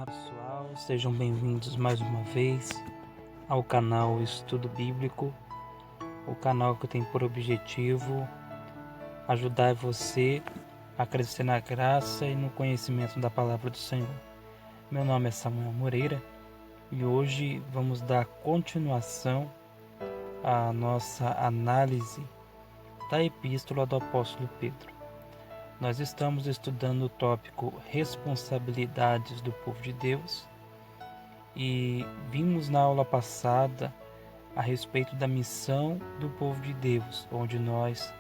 pessoal, sejam bem-vindos mais uma vez ao canal Estudo Bíblico, o canal que tem por objetivo ajudar você a crescer na graça e no conhecimento da palavra do Senhor. Meu nome é Samuel Moreira e hoje vamos dar continuação à nossa análise da epístola do apóstolo Pedro. Nós estamos estudando o tópico responsabilidades do povo de Deus e vimos na aula passada a respeito da missão do povo de Deus, onde nós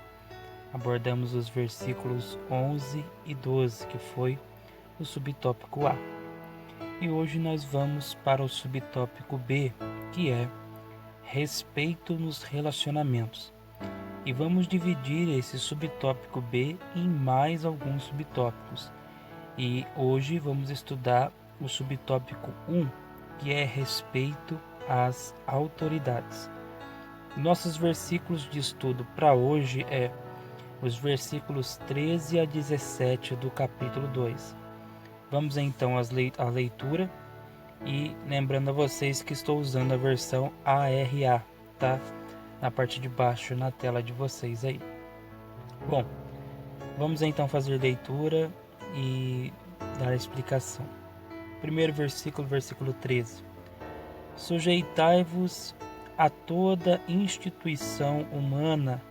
abordamos os versículos 11 e 12, que foi o subtópico A. E hoje nós vamos para o subtópico B, que é respeito nos relacionamentos. E vamos dividir esse subtópico B em mais alguns subtópicos. E hoje vamos estudar o subtópico 1, que é respeito às autoridades. Nossos versículos de estudo para hoje é os versículos 13 a 17 do capítulo 2. Vamos então à leitura e lembrando a vocês que estou usando a versão ARA, tá? Na parte de baixo na tela de vocês aí. Bom, vamos então fazer leitura e dar a explicação. Primeiro versículo, versículo 13. Sujeitai-vos a toda instituição humana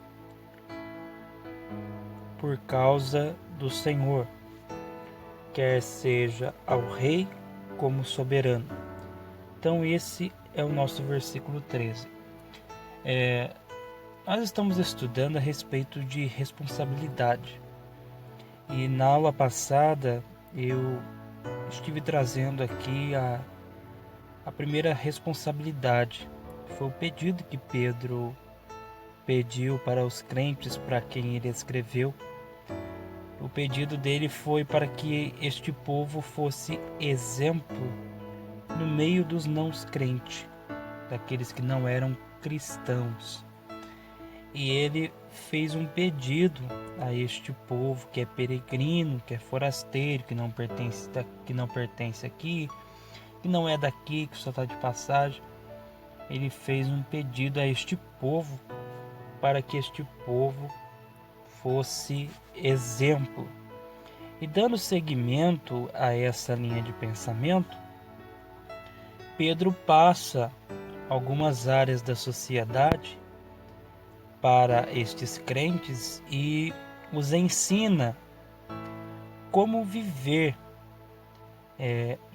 por causa do Senhor, quer seja ao rei como soberano. Então esse é o nosso versículo 13. Nós estamos estudando a respeito de responsabilidade. E na aula passada eu estive trazendo aqui a primeira responsabilidade. Foi o pedido que Pedro pediu para os crentes para quem ele escreveu. O pedido dele foi para que este povo fosse exemplo no meio dos não crentes, daqueles que não eram cristãos. E ele fez um pedido a este povo que é peregrino, que é forasteiro, que não pertence aqui, que não é daqui, que só está de passagem. Ele fez um pedido a este povo para que este povo fosse exemplo. E dando seguimento a essa linha de pensamento, Pedro passa algumas áreas da sociedade para estes crentes e os ensina como viver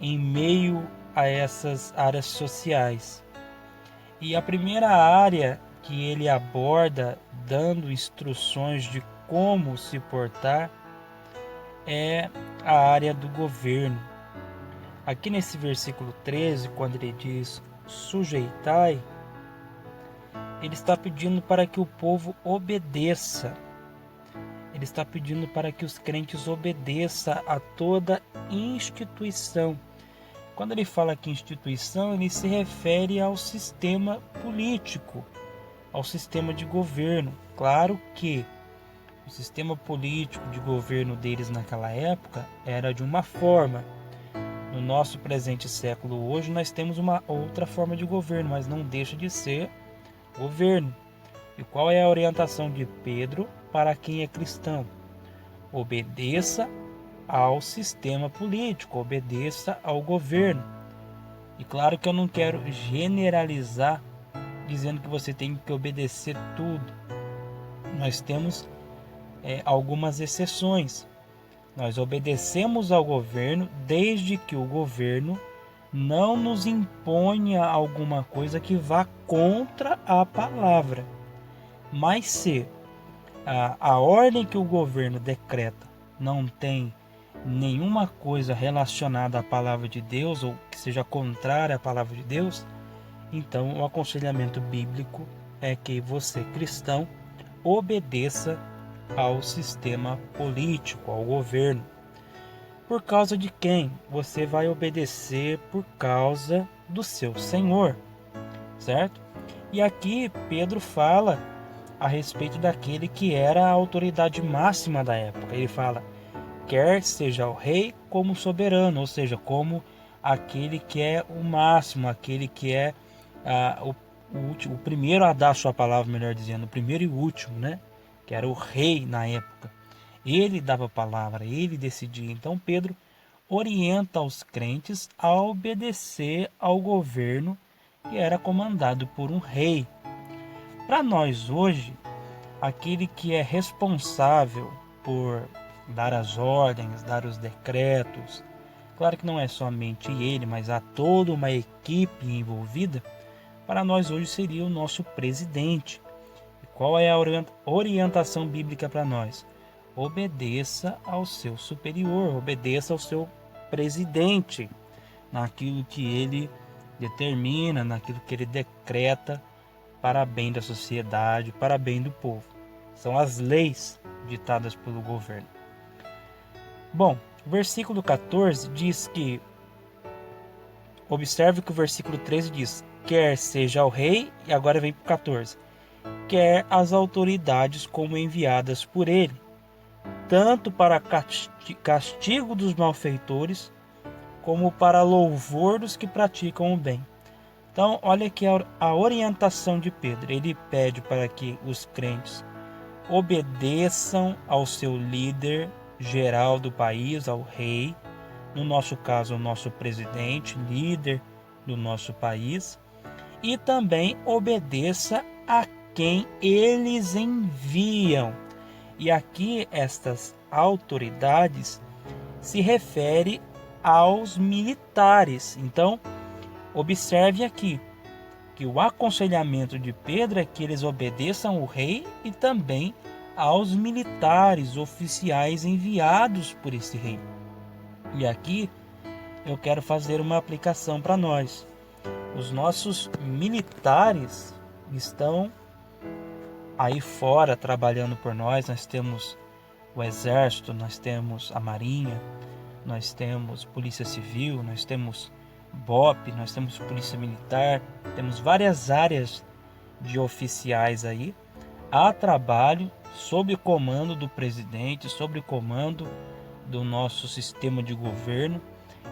em meio a essas áreas sociais. E a primeira área que ele aborda, dando instruções de como se portar, é a área do governo. Aqui nesse versículo 13, quando ele diz sujeitai, ele está pedindo para que o povo obedeça. Ele está pedindo para que os crentes obedeçam a toda instituição. Quando ele fala aqui instituição, ele se refere ao sistema político, ao sistema de governo. Claro que o sistema político de governo deles naquela época era de uma forma. No nosso presente século hoje nós temos uma outra forma de governo, mas não deixa de ser governo. E qual é a orientação de Pedro para quem é cristão? Obedeça ao sistema político, obedeça ao governo. E claro que eu não quero generalizar dizendo que você tem que obedecer tudo. Nós temos algumas exceções. Nós obedecemos ao governo desde que o governo não nos imponha alguma coisa que vá contra a palavra. Mas se a ordem que o governo decreta não tem nenhuma coisa relacionada à palavra de Deus ou que seja contrária à palavra de Deus, então o aconselhamento bíblico é que você, cristão, obedeça ao sistema político, ao governo. Por causa de quem? Você vai obedecer por causa do seu Senhor, certo? E aqui Pedro fala a respeito daquele que era a autoridade máxima da época. Ele fala, quer seja o rei como soberano, ou seja, como aquele que é o máximo, aquele que é o primeiro a dar a sua palavra, melhor dizendo, o primeiro e o último, né? Que era o rei na época. Ele dava a palavra, ele decidia. Então Pedro orienta os crentes a obedecer ao governo que era comandado por um rei. Para nós hoje, aquele que é responsável por dar as ordens, dar os decretos, claro que não é somente ele, mas há toda uma equipe envolvida, para nós hoje seria o nosso presidente. E qual é a orientação bíblica para nós? Obedeça ao seu superior, obedeça ao seu presidente, naquilo que ele determina, naquilo que ele decreta para bem da sociedade, para bem do povo. São as leis ditadas pelo governo. Bom, o versículo 14 diz que, observe que o versículo 13 diz, quer seja o rei, e agora vem para o 14, quer as autoridades como enviadas por ele, tanto para castigo dos malfeitores, como para louvor dos que praticam o bem. Então, olha aqui a orientação de Pedro. Ele pede para que os crentes obedeçam ao seu líder geral do país, ao rei, no nosso caso, o nosso presidente, líder do nosso país, e também obedeça a quem eles enviam. E aqui estas autoridades se refere aos militares. Então, observe aqui que o aconselhamento de Pedro é que eles obedeçam ao rei e também aos militares, oficiais enviados por esse rei. E aqui eu quero fazer uma aplicação para nós. Os nossos militares estão aí fora trabalhando por nós. Nós temos o Exército, nós temos a Marinha, nós temos Polícia Civil, nós temos BOP, nós temos Polícia Militar, temos várias áreas de oficiais aí a trabalho sob o comando do presidente, sob o comando do nosso sistema de governo,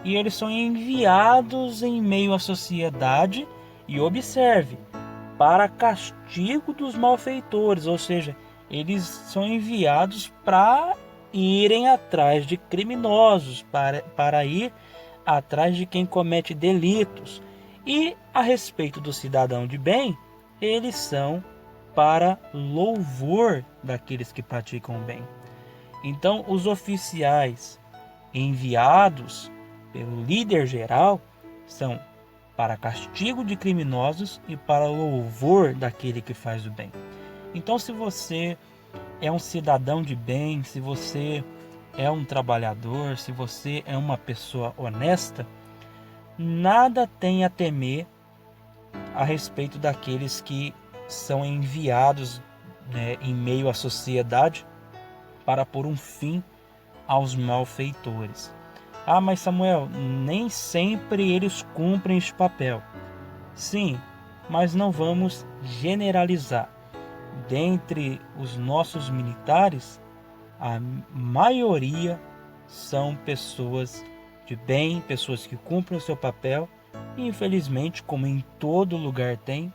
e eles são enviados em meio à sociedade, e observe, para castigo dos malfeitores, ou seja, eles são enviados para irem atrás de criminosos, para ir atrás de quem comete delitos. E a respeito do cidadão de bem, eles são para louvor daqueles que praticam o bem. Então, os oficiais enviados pelo líder geral são para castigo de criminosos e para louvor daquele que faz o bem. Então, se você é um cidadão de bem, se você é um trabalhador, se você é uma pessoa honesta, nada tem a temer a respeito daqueles que são enviados, em meio à sociedade para pôr um fim aos malfeitores. Ah, mas Samuel, nem sempre eles cumprem este papel. Sim, mas não vamos generalizar. Dentre os nossos militares, a maioria são pessoas de bem, pessoas que cumprem o seu papel, e infelizmente, como em todo lugar tem,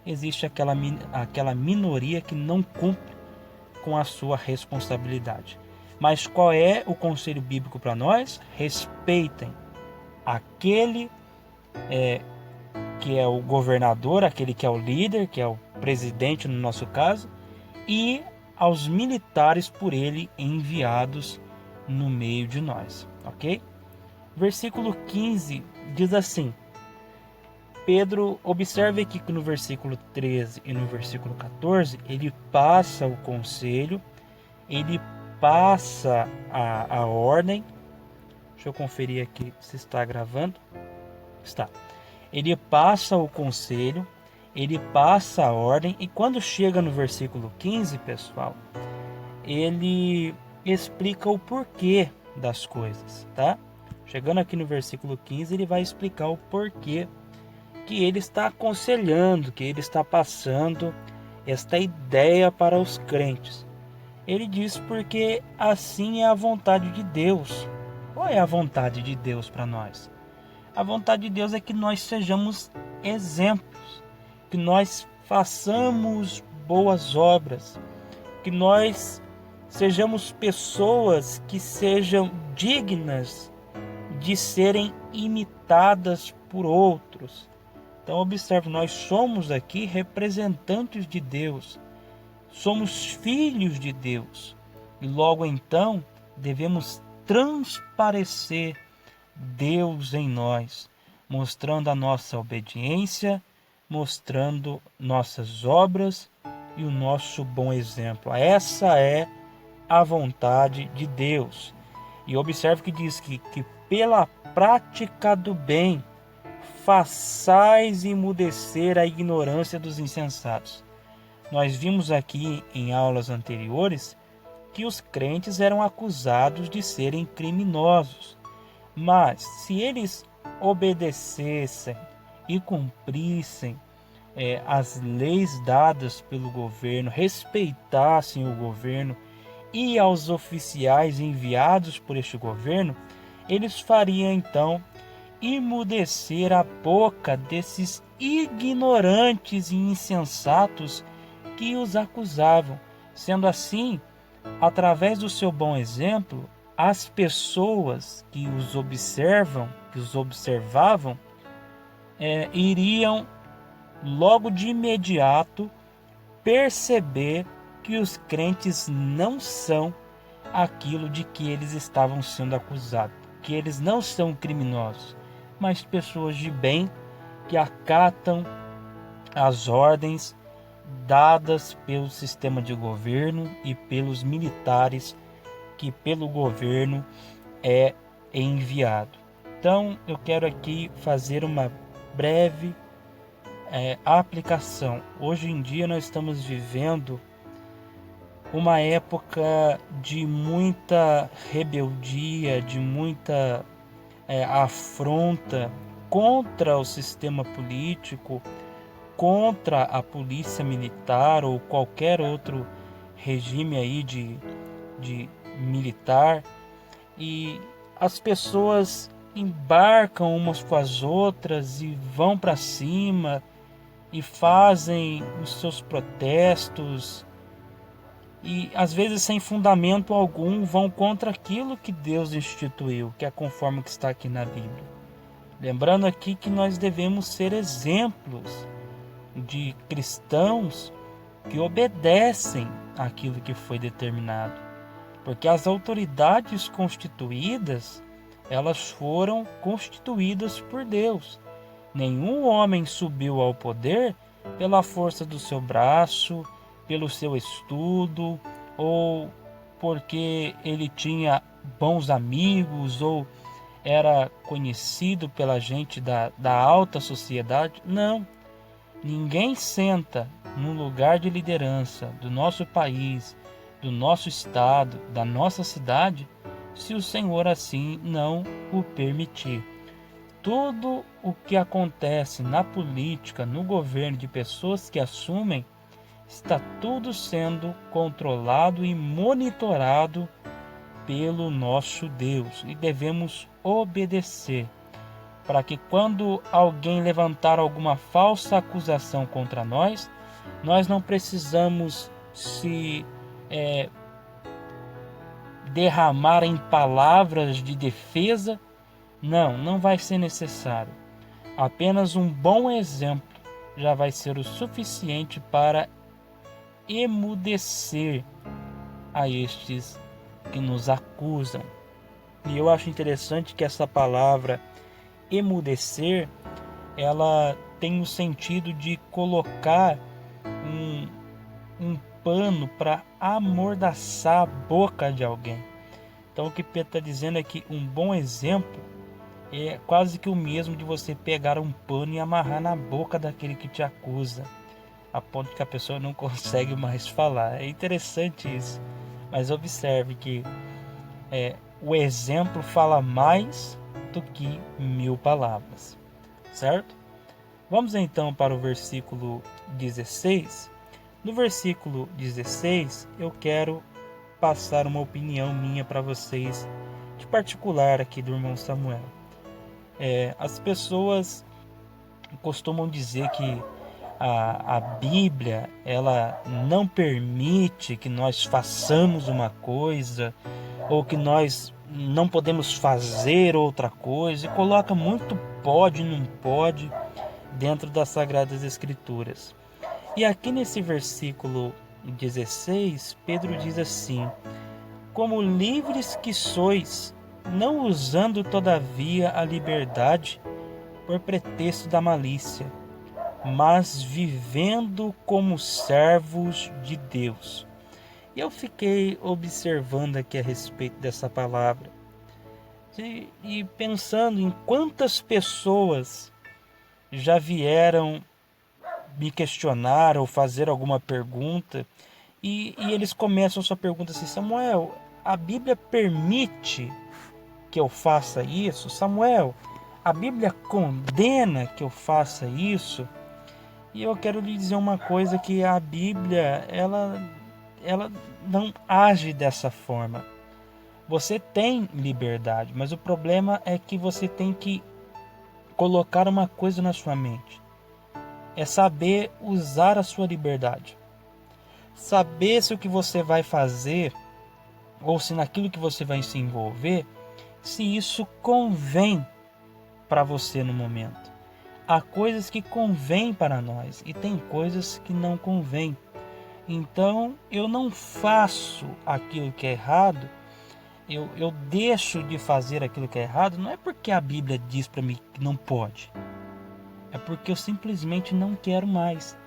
existe aquela minoria que não cumpre com a sua responsabilidade. Mas qual é o conselho bíblico para nós? Respeitem aquele que é o governador, aquele que é o líder, que é o presidente no nosso caso, e aos militares por ele enviados no meio de nós, ok? Versículo 15 diz assim, Pedro, observe aqui que no versículo 13 e no versículo 14, ele passa o conselho, ele passa a ordem. Deixa eu conferir aqui se está gravando. Está. Ele passa o conselho, ele passa a ordem, e quando chega no versículo 15, pessoal, ele explica o porquê das coisas, tá? Chegando aqui no versículo 15, ele vai explicar o porquê que ele está aconselhando, que ele está passando esta ideia para os crentes. Ele diz porque assim é a vontade de Deus. Qual é a vontade de Deus para nós? A vontade de Deus é que nós sejamos exemplos, que nós façamos boas obras, que nós sejamos pessoas que sejam dignas de serem imitadas por outros. Então observe, nós somos aqui representantes de Deus, somos filhos de Deus, e logo então devemos transparecer Deus em nós, mostrando a nossa obediência, mostrando nossas obras e o nosso bom exemplo. Essa é a vontade de Deus. E observe que diz que pela prática do bem façais emudecer a ignorância dos insensatos. Nós vimos aqui em aulas anteriores que os crentes eram acusados de serem criminosos. Mas se eles obedecessem e cumprissem as leis dadas pelo governo, respeitassem o governo e aos oficiais enviados por este governo, eles fariam então emudecer a boca desses ignorantes e insensatos que os acusavam. Sendo assim, através do seu bom exemplo, as pessoas que os observavam, iriam logo de imediato perceber que os crentes não são aquilo de que eles estavam sendo acusados, que eles não são criminosos, mas pessoas de bem que acatam as ordens dadas pelo sistema de governo e pelos militares que pelo governo é enviado. Então eu quero aqui fazer uma breve aplicação. Hoje em dia nós estamos vivendo uma época de muita rebeldia, de muita afronta contra o sistema político, contra a polícia militar ou qualquer outro regime aí de militar, e as pessoas embarcam umas com as outras e vão para cima e fazem os seus protestos e às vezes sem fundamento algum vão contra aquilo que Deus instituiu, que é conforme o que está aqui na Bíblia. Lembrando aqui que nós devemos ser exemplos de cristãos que obedecem àquilo que foi determinado, porque as autoridades constituídas, elas foram constituídas por Deus. Nenhum homem subiu ao poder pela força do seu braço, pelo seu estudo, ou porque ele tinha bons amigos, ou era conhecido pela gente da alta sociedade. Não, ninguém senta no lugar de liderança do nosso país, do nosso estado, da nossa cidade, se o Senhor assim não o permitir. Tudo o que acontece na política, no governo, de pessoas que assumem, está tudo sendo controlado e monitorado pelo nosso Deus, e devemos obedecer, para que quando alguém levantar alguma falsa acusação contra nós, nós não precisamos se derramar em palavras de defesa. Não vai ser necessário. Apenas um bom exemplo já vai ser o suficiente para emudecer a estes que nos acusam. E eu acho interessante que essa palavra emudecer, ela tem o sentido de colocar um pano para amordaçar a boca de alguém. Então o que Pedro está dizendo é que um bom exemplo é quase que o mesmo de você pegar um pano e amarrar na boca daquele que te acusa, a ponto que a pessoa não consegue mais falar. É interessante isso, mas observe que o exemplo fala mais do que 1000 palavras, certo? Vamos então para o versículo 16. No versículo 16, eu quero passar uma opinião minha para vocês, de particular aqui do irmão Samuel. As pessoas costumam dizer que a Bíblia ela não permite que nós façamos uma coisa ou que nós não podemos fazer outra coisa, e coloca muito pode, não pode dentro das Sagradas Escrituras. E aqui nesse versículo 16, Pedro diz assim: como livres que sois, não usando todavia a liberdade por pretexto da malícia, mas vivendo como servos de Deus. E eu fiquei observando aqui a respeito dessa palavra e pensando em quantas pessoas já vieram me questionar ou fazer alguma pergunta e eles começam a sua pergunta assim: Samuel, a Bíblia permite que eu faça isso? Samuel, a Bíblia condena que eu faça isso? E eu quero lhe dizer uma coisa, que a Bíblia, ela não age dessa forma. Você tem liberdade, mas o problema é que você tem que colocar uma coisa na sua mente. É saber usar a sua liberdade. Saber se o que você vai fazer, ou se naquilo que você vai se envolver, se isso convém para você no momento. Há coisas que convêm para nós e tem coisas que não convêm. Então eu não faço aquilo que é errado, eu deixo de fazer aquilo que é errado, não é porque a Bíblia diz para mim que não pode, é porque eu simplesmente não quero mais.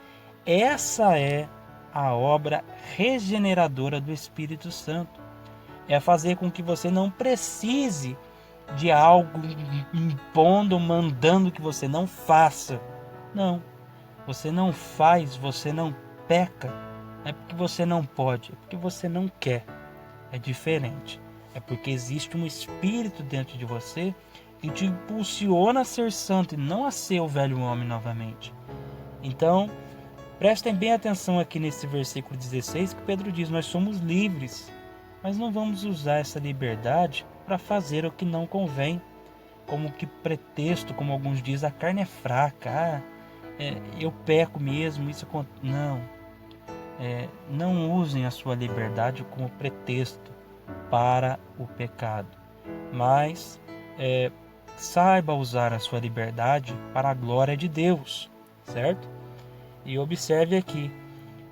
Essa é a obra regeneradora do Espírito Santo. É fazer com que você não precise de algo impondo, mandando que você não faça. Não, você não faz, você não peca, não é porque você não pode, é porque você não quer. É diferente. É porque existe um espírito dentro de você que te impulsiona a ser santo e não a ser o velho homem novamente. Então, prestem bem atenção aqui nesse versículo 16 que Pedro diz: nós somos livres, mas não vamos usar essa liberdade para fazer o que não convém, como que pretexto, como alguns dizem, a carne é fraca, eu peco mesmo, isso não. Não usem a sua liberdade como pretexto para o pecado, mas saiba usar a sua liberdade para a glória de Deus, certo? E observe aqui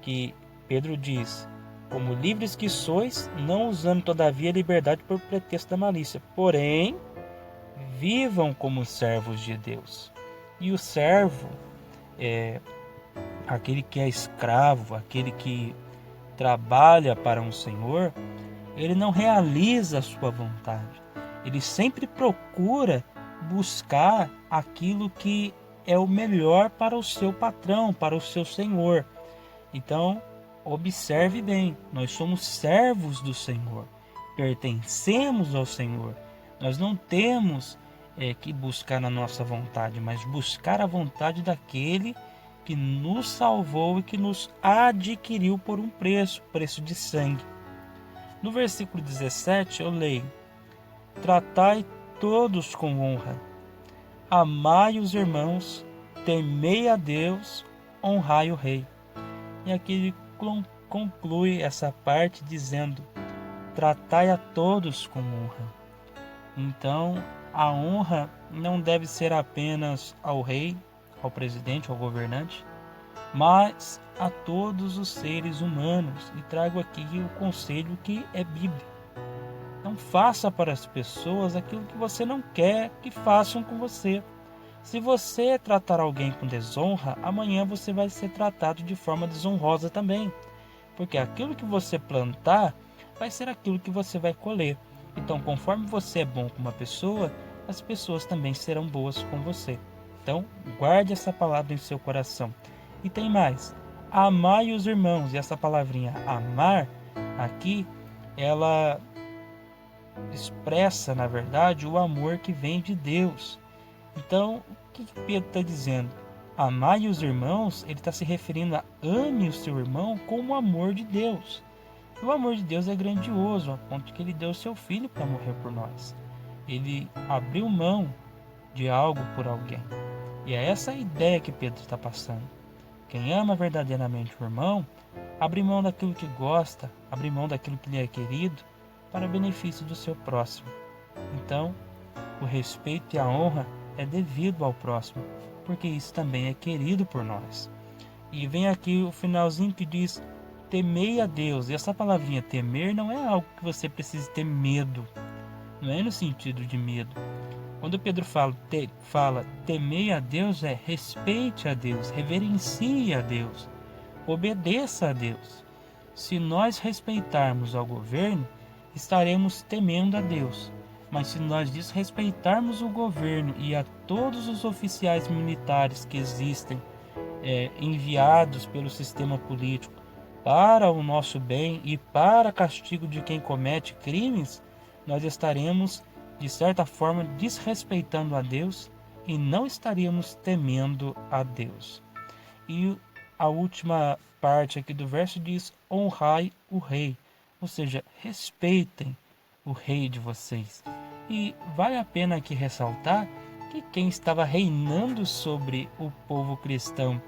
que Pedro diz: como livres que sois, não usando todavia a liberdade por pretexto da malícia, porém vivam como servos de Deus. E o servo é aquele que é escravo, aquele que trabalha para um senhor. Ele não realiza a sua vontade. Ele sempre procura buscar aquilo que é o melhor para o seu patrão, para o seu senhor. Então, observe bem, nós somos servos do Senhor, pertencemos ao Senhor. Nós não temos que buscar na nossa vontade, mas buscar a vontade daquele que nos salvou e que nos adquiriu por um preço de sangue. No versículo 17 eu leio: tratai todos com honra, amai os irmãos, temei a Deus, honrai o rei. E aqui ele conclui essa parte dizendo: tratai a todos com honra. Então, a honra não deve ser apenas ao rei, ao presidente, ao governante, mas a todos os seres humanos. E trago aqui o conselho que é bíblico. Não faça para as pessoas aquilo que você não quer que façam com você. Se você tratar alguém com desonra, amanhã você vai ser tratado de forma desonrosa também. Porque aquilo que você plantar vai ser aquilo que você vai colher. Então, conforme você é bom com uma pessoa, as pessoas também serão boas com você. Então, guarde essa palavra em seu coração. E tem mais: amai os irmãos. E essa palavrinha amar aqui, ela expressa, na verdade, o amor que vem de Deus. Então, o que Pedro está dizendo? Amai os irmãos, ele está se referindo a ame o seu irmão como o amor de Deus. E o amor de Deus é grandioso, a ponto de que ele deu o seu filho para morrer por nós. Ele abriu mão de algo por alguém. E é essa a ideia que Pedro está passando. Quem ama verdadeiramente o irmão, abre mão daquilo que gosta, abre mão daquilo que lhe é querido, para benefício do seu próximo. Então, o respeito e a honra é devido ao próximo, porque isso também é querido por nós. E vem aqui o finalzinho que diz: temei a Deus. E essa palavrinha temer não é algo que você precise ter medo, não é no sentido de medo. Quando Pedro fala temei a Deus, é respeite a Deus, reverencie a Deus, obedeça a Deus. Se nós respeitarmos ao governo, estaremos temendo a Deus. Mas se nós desrespeitarmos o governo e a todos os oficiais militares que existem, enviados pelo sistema político para o nosso bem e para castigo de quem comete crimes, nós estaremos, de certa forma, desrespeitando a Deus e não estaríamos temendo a Deus. E a última parte aqui do verso diz: honrai o rei, ou seja, respeitem o rei de vocês. E vale a pena aqui ressaltar que quem estava reinando sobre o povo cristão,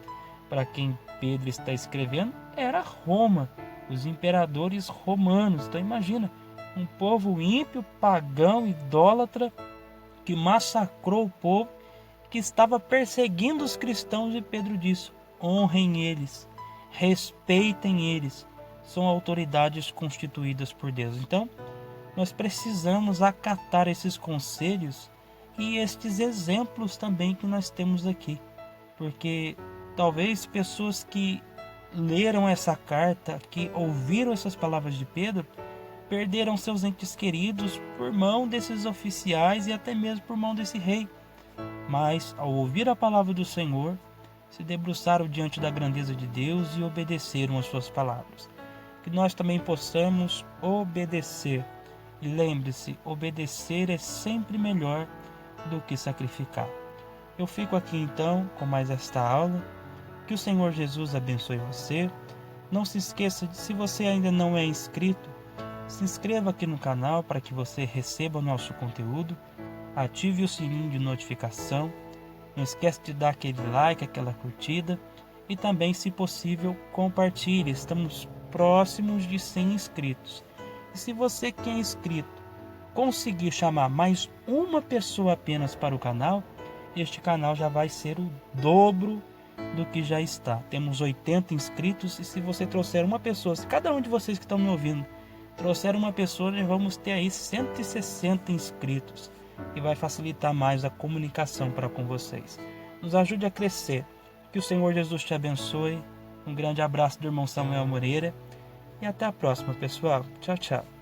para quem Pedro está escrevendo, era Roma, os imperadores romanos. Então imagina, um povo ímpio, pagão, idólatra, que massacrou o povo, que estava perseguindo os cristãos, e Pedro disse: honrem eles, respeitem eles, são autoridades constituídas por Deus. Então, nós precisamos acatar esses conselhos e estes exemplos também que nós temos aqui, porque talvez pessoas que leram essa carta, que ouviram essas palavras de Pedro, perderam seus entes queridos por mão desses oficiais e até mesmo por mão desse rei. Mas, ao ouvir a palavra do Senhor, se debruçaram diante da grandeza de Deus e obedeceram às suas palavras. Que nós também possamos obedecer. E lembre-se, obedecer é sempre melhor do que sacrificar. Eu fico aqui então com mais esta aula. Que o Senhor Jesus abençoe você. Não se esqueça de, se você ainda não é inscrito, se inscreva aqui no canal para que você receba o nosso conteúdo. Ative o sininho de notificação. Não esquece de dar aquele like, aquela curtida. E também, se possível, compartilhe. Estamos próximos de 100 inscritos. E se você que é inscrito conseguir chamar mais uma pessoa apenas para o canal, este canal já vai ser o dobro do que já está. Temos 80 inscritos, e se você trouxer uma pessoa, se cada um de vocês que estão me ouvindo trouxer uma pessoa, nós vamos ter aí 160 inscritos, e vai facilitar mais a comunicação para com vocês. Nos ajude a crescer. Que o Senhor Jesus te abençoe. Um grande abraço do irmão Samuel Moreira, e até a próxima, pessoal. Tchau, tchau.